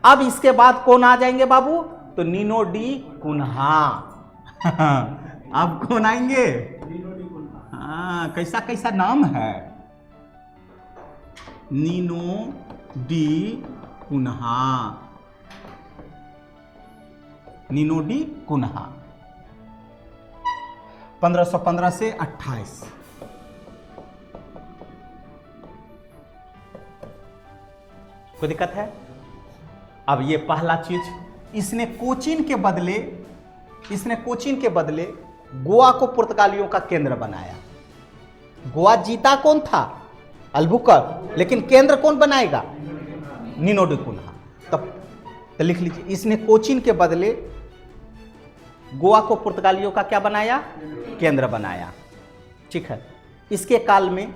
अब इसके बाद कौन आ जाएंगे बाबू? तो नीनो डी कुन्हा। अब कौन आएंगे? हाँ, कैसा कैसा नाम है? Nuno da Cunha, Nuno da Cunha. 1515 से 28। कोई दिक्कत है? अब ये पहला चीज, इसने कोचीन के बदले गोवा को पुर्तगालियों का केंद्र बनाया। गोवा जीता कौन था? अल्बुकर, लेकिन केंद्र कौन बनाएगा? Nuno da Cunha. तब तो लिख लीजिए, इसने कोचीन के बदले गोवा को पुर्तगालियों का क्या बनाया? केंद्र बनाया। ठीक है। इसके काल में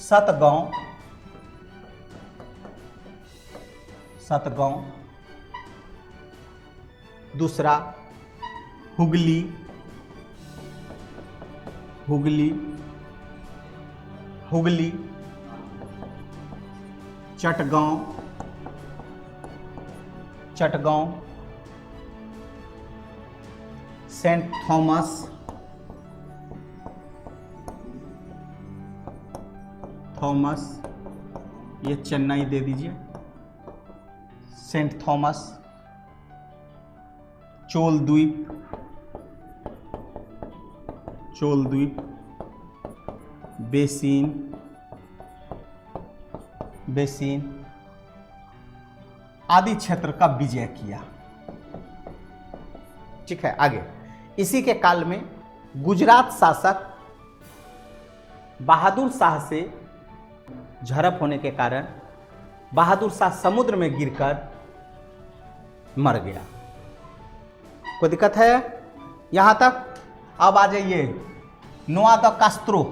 सतगांव, दूसरा हुगली, चटगांव, सेंट थॉमस, ये चेन्नई दे दीजिए, सेंट थॉमस, चोल द्वीप, बेसिन आदि क्षेत्र का विजय किया। ठीक है। आगे, इसी के काल में गुजरात शासक बहादुर शाह से झड़प होने के कारण बहादुर शाह समुद्र में गिरकर मर गया। कोई दिक्कत है यहां तक? अब आ जाइए, नोआ द कास्त्रो।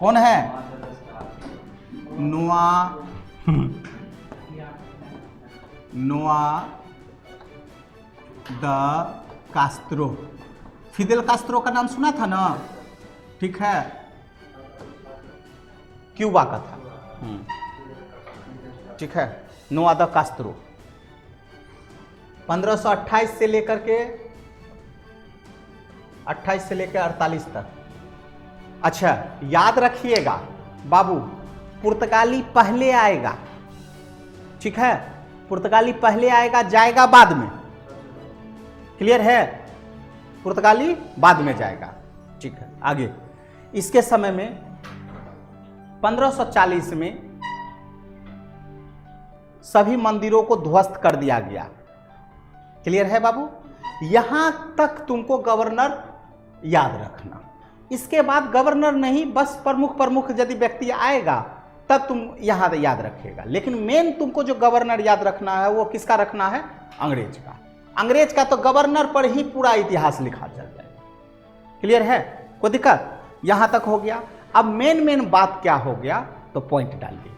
कौन है? नोआ द कास्त्रो। फिदेल कास्त्रो का नाम सुना था ना? ठीक है, क्यूबा का था। ठीक है। नोआ द कास्त्रो 1528 से लेकर के 48 तक। अच्छा, याद रखिएगा बाबू, पुर्तगाली पहले आएगा। ठीक है, पुर्तगाली पहले आएगा, जाएगा बाद में। क्लियर है? पुर्तगाली बाद में जाएगा। ठीक है। आगे, इसके समय में 1540 में सभी मंदिरों को ध्वस्त कर दिया गया। क्लियर है बाबू? यहां तक तुमको गवर्नर याद रखना। इसके बाद गवर्नर नहीं, बस प्रमुख यदि व्यक्ति आएगा तब तुम यहां याद रखेगा। लेकिन मेन तुमको जो गवर्नर याद रखना है वो किसका रखना है? अंग्रेज का। अंग्रेज का तो गवर्नर पर ही पूरा इतिहास लिखा चल जाएगा। क्लियर है? कोई दिक्कत? यहां तक हो गया। अब मेन बात क्या हो गया, तो पॉइंट डालिए।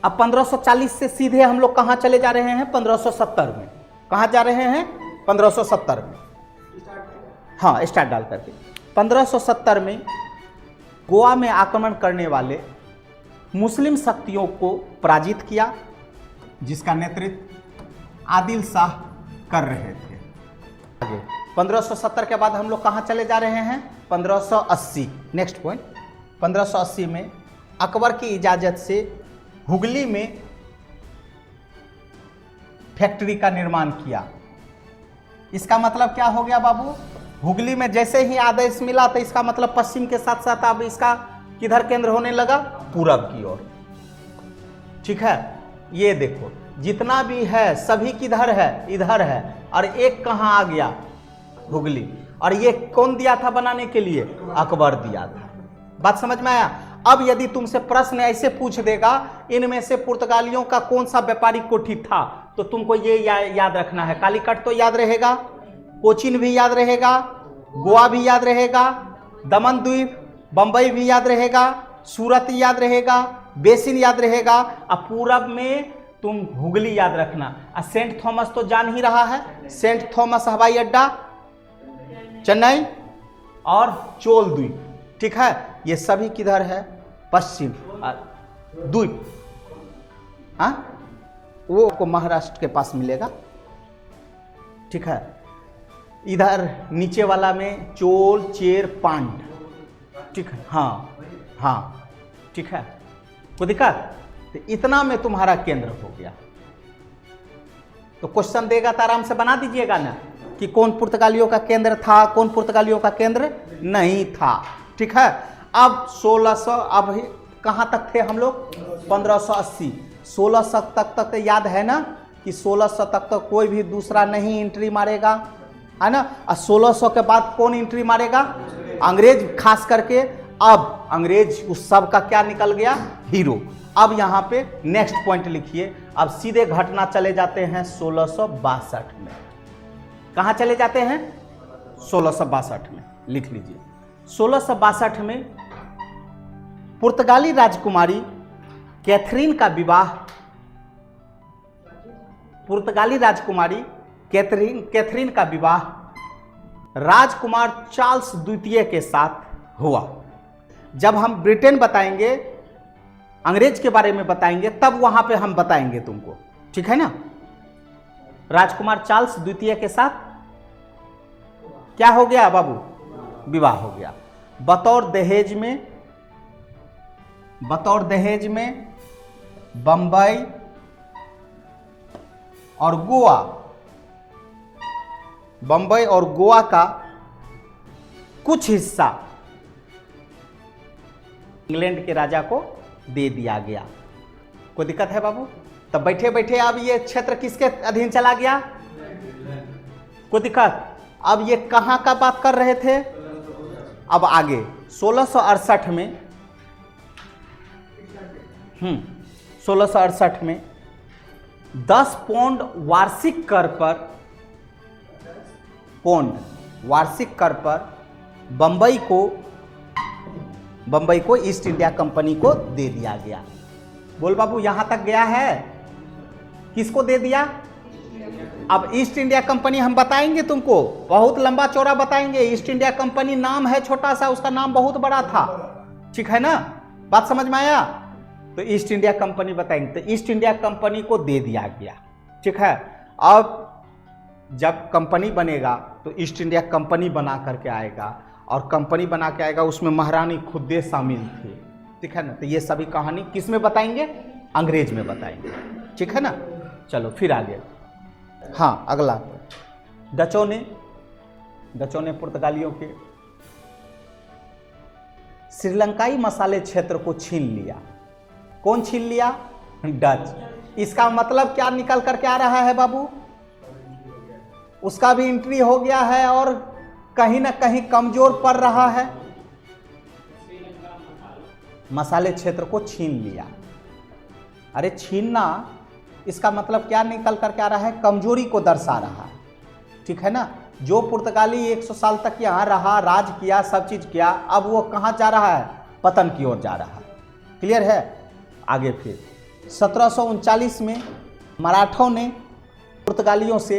अब 1540 से सीधे हम लोग कहां चले जा रहे हैं? 1570 में। कहां जा रहे हैं? 1570 में। हाँ, स्टार्ट डाल करके 1570 में गोवा में आक्रमण करने वाले मुस्लिम शक्तियों को पराजित किया, जिसका नेतृत्व आदिल शाह कर रहे थे। आगे 1570 के बाद हम लोग कहां चले जा रहे हैं? 1580। नेक्स्ट पॉइंट, 1580 में अकबर की इजाजत से हुगली में फैक्ट्री का निर्माण किया। इसका मतलब क्या हो गया बाबू? हुगली में जैसे ही आदेश मिला तो इसका मतलब पश्चिम के साथ साथ अब इसका किधर केंद्र होने लगा? पूरब की ओर। ठीक है, ये देखो जितना भी है सभी किधर है? इधर है। और एक कहां आ गया? हुगली। और ये कौन दिया था बनाने के लिए? अकबर दिया था। बात समझ में आया? अब यदि तुमसे प्रश्न ऐसे पूछ देगा, इनमें से पुर्तगालियों का कौन सा व्यापारिक कोठी था, तो तुमको ये याद रखना है। कालीकट तो याद रहेगा, कोचीन भी याद रहेगा, गोवा भी याद रहेगा, दमन द्वीप, बंबई भी याद रहेगा, सूरत याद रहेगा, बेसिन याद रहेगा। अब पूरब में तुम हुगली याद रखना। सेंट थॉमस तो जान ही रहा है, सेंट थॉमस हवाई अड्डा चेन्नई, और चोल द्वीप। ठीक है, ये सभी किधर है? पश्चिम द्वीप। हाँ, वो को महाराष्ट्र के पास मिलेगा। ठीक है, इधर नीचे वाला में चोल, चेर, पांड। ठीक है, हाँ हाँ, ठीक है, कोई दिक्कत? तो इतना में तुम्हारा केंद्र हो गया। तो क्वेश्चन देगा तो आराम से बना दीजिएगा ना कि कौन पुर्तगालियों का केंद्र था, कौन पुर्तगालियों का केंद्र नहीं था। ठीक है, अब 1600, अब कहाँ तक थे हम लोग? 1580। 1600 तक याद है ना कि 1600 तक कोई भी दूसरा नहीं एंट्री मारेगा, है ना। और 1600 के बाद कौन एंट्री मारेगा? अंग्रेज, खास करके। अब अंग्रेज उस सब का क्या निकल गया? हीरो। अब यहाँ पे नेक्स्ट पॉइंट लिखिए। अब सीधे घटना चले जाते हैं 1662 में। कहाँ चले जाते हैं? 1662 में। लिख लीजिए। 1662 में पुर्तगाली राजकुमारी कैथरीन का विवाह, पुर्तगाली राजकुमारी कैथरीन का विवाह राजकुमार चार्ल्स द्वितीय के साथ हुआ। जब हम ब्रिटेन बताएंगे, अंग्रेज के बारे में बताएंगे, तब वहां पे हम बताएंगे तुमको। ठीक है ना। राजकुमार चार्ल्स द्वितीय के साथ क्या हो गया बाबू? विवाह हो गया। बतौर दहेज में बंबई और गोवा का कुछ हिस्सा इंग्लैंड के राजा को दे दिया गया। कोई दिक्कत है बाबू? तब बैठे बैठे अब ये क्षेत्र किसके अधीन चला गया? कोई दिक्कत? अब ये कहां का बात कर रहे थे? अब आगे 1668 में 1668 में 10 पौंड वार्षिक कर पर बंबई को ईस्ट इंडिया कंपनी को दे दिया गया। बोल बाबू, यहां तक गया है? किसको दे दिया? अब ईस्ट इंडिया कंपनी हम बताएंगे तुमको, बहुत लंबा चौड़ा बताएंगे। ईस्ट इंडिया कंपनी नाम है छोटा सा, उसका नाम बहुत बड़ा था। ठीक है ना, बात समझ में आया? तो ईस्ट इंडिया कंपनी बताएंगे। तो ईस्ट इंडिया कंपनी को दे दिया गया। ठीक है, अब जब कंपनी बनेगा तो ईस्ट इंडिया कंपनी बना करके आएगा, और कंपनी बना के आएगा, उसमें महारानी खुदे शामिल थी। ठीक है ना। तो ये सभी कहानी किस में बताएंगे? अंग्रेज में बताएंगे। ठीक है ना। चलो फिर आगे। हाँ, अगला डचों ने पुर्तगालियों के श्रीलंकाई मसाले क्षेत्र को छीन लिया। कौन छीन लिया? डच। इसका मतलब क्या निकल करके आ रहा है बाबू? उसका भी एंट्री हो गया है और कहीं ना कहीं कमजोर पड़ रहा है। मसाले क्षेत्र को छीन लिया। अरे छीनना, इसका मतलब क्या निकल करके आ रहा है? कमजोरी को दर्शा रहा है। ठीक है ना। जो पुर्तगाली 100 साल तक यहाँ रहा, राज किया, सब चीज किया, अब वो कहाँ जा रहा है? पतन की ओर जा रहा है। क्लियर है? आगे फिर 1739 में मराठों ने पुर्तगालियों से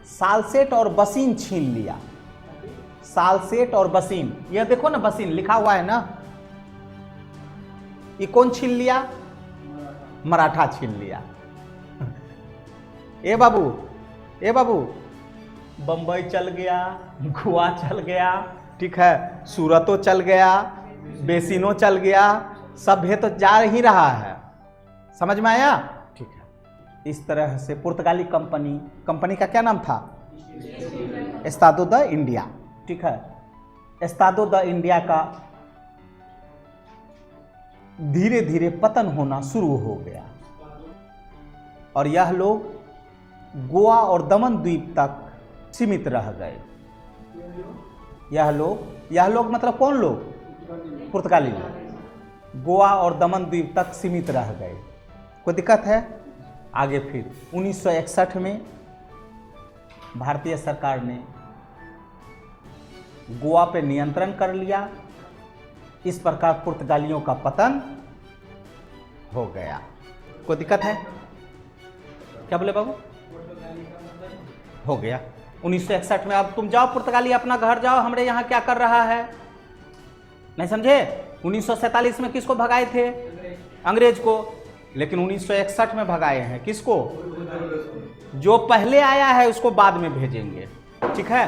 सालसेट और बसीन छीन लिया। सालसेट और बसीन, ये देखो ना, बसीन लिखा हुआ है ना। ये कौन छीन लिया? मराठा छीन लिया। ए बाबू, बंबई चल गया, गोवा चल गया, ठीक है, सूरतो चल गया, बेसिनो चल गया, सभ्य तो जा ही रहा है। समझ में आया? ठीक है। इस तरह से पुर्तगाली कंपनी का क्या नाम था? Estado the India. ठीक है। एस्तादो द इंडिया का धीरे धीरे पतन होना शुरू हो गया, और यह लोग गोवा और दमन द्वीप तक सीमित रह गए। यह लोग मतलब कौन लोग? पुर्तगाली लोग गोवा और दमन द्वीप तक सीमित रह गए। कोई दिक्कत है? आगे फिर 1961 में भारतीय सरकार ने गोवा पे नियंत्रण कर लिया। इस प्रकार पुर्तगालियों का पतन हो गया। कोई दिक्कत है? क्या बोले बाबू? हो गया 1961 में। अब तुम जाओ पुर्तगाली, अपना घर जाओ, हमारे यहाँ क्या कर रहा है, नहीं समझे? 1947 में किसको भगाए थे? अंग्रेज को। लेकिन 1961 में भगाए हैं। किसको? जो पहले आया है उसको बाद में भेजेंगे। ठीक है,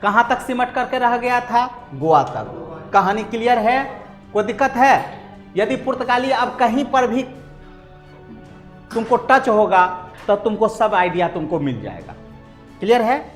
कहां तक सिमट करके रह गया था? गोवा तक। कहानी क्लियर है? कोई दिक्कत है? यदि पुर्तगाली अब कहीं पर भी तुमको टच होगा तो तुमको सब आइडिया तुमको मिल जाएगा। क्लियर है?